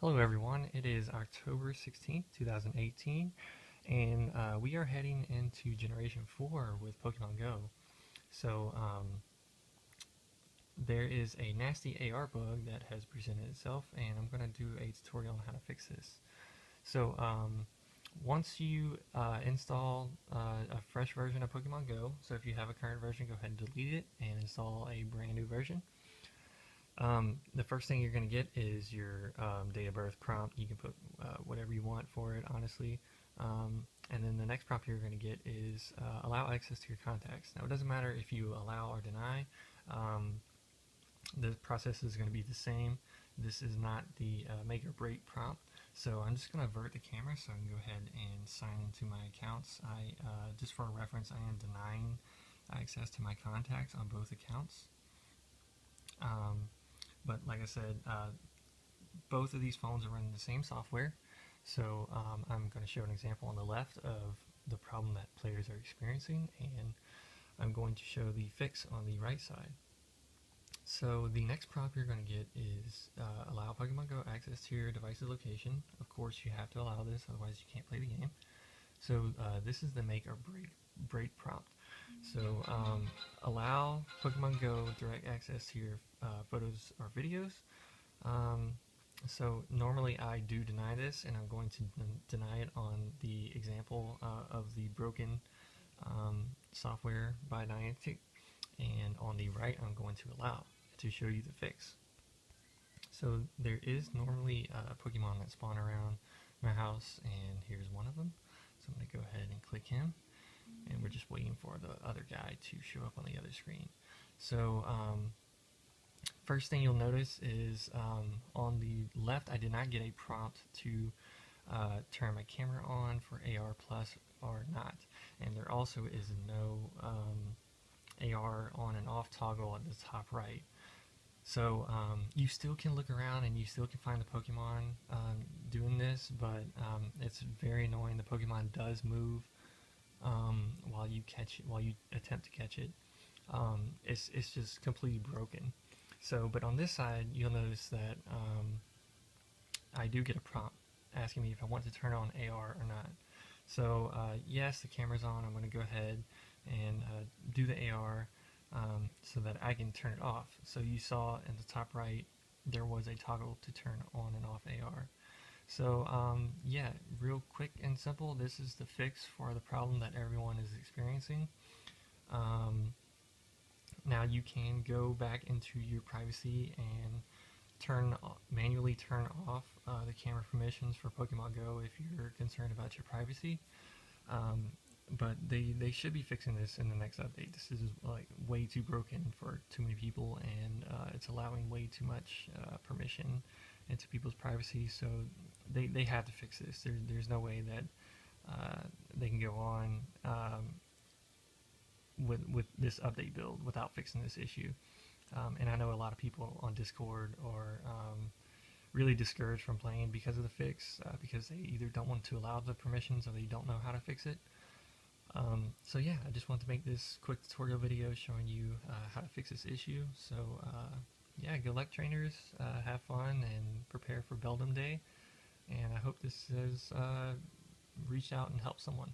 Hello everyone, it is October 16th, 2018, and we are heading into Generation 4 with Pokemon Go. So, there is a nasty AR bug that has presented itself, and I'm going to do a tutorial on how to fix this. So, once you install a fresh version of Pokemon Go, so if you have a current version, go ahead and delete it and install a brand new version. The first thing you're going to get is your date of birth prompt. You can put whatever you want for it, honestly. And then the next prompt you're going to get is allow access to your contacts. Now, it doesn't matter if you allow or deny. The process is going to be the same. This is not the make or break prompt. So I'm just going to avert the camera so I can go ahead and sign into my accounts. Just for reference, I am denying access to my contacts on both accounts. But like I said, both of these phones are running the same software. So I'm going to show an example on the left of the problem that players are experiencing, and I'm going to show the fix on the right side. So the next prompt you're going to get is allow Pokemon Go access to your device's location. Of course, you have to allow this, otherwise you can't play the game. So this is the make or break prompt. So allow Pokemon Go direct access to your photos or videos. So normally I do deny this, and I'm going to deny it on the example of the broken software by Niantic, and on the right I'm going to allow to show you the fix. So there is normally Pokemon that spawn around my house, and here's one of them. So I'm going to go ahead and click him, and we're just waiting for the other guy to show up on the other screen. So first thing you'll notice is on the left I did not get a prompt to turn my camera on for AR plus or not, and there also is no AR on and off toggle at the top right. So you still can look around and you still can find the Pokemon doing this, but it's very annoying. The Pokemon does move while you attempt to catch it. It's just completely broken. So, but on this side, you'll notice that I do get a prompt asking me if I want to turn on AR or not. So yes, the camera's on. I'm going to go ahead and do the AR. So that I can turn it off. So you saw in the top right there was a toggle to turn on and off AR. So yeah, real quick and simple, this is the fix for the problem that everyone is experiencing. Now you can go back into your privacy and manually turn off the camera permissions for Pokemon Go if you're concerned about your privacy. But they should be fixing this in the next update. This is like way too broken for too many people, and it's allowing way too much permission into people's privacy. So they have to fix this. There's no way that they can go on with this update build without fixing this issue. And I know a lot of people on Discord are really discouraged from playing because of the fix, because they either don't want to allow the permissions or they don't know how to fix it. So yeah, I just wanted to make this quick tutorial video showing you how to fix this issue. So yeah, good luck trainers, have fun and prepare for Beldum Day, and I hope this has reached out and helped someone.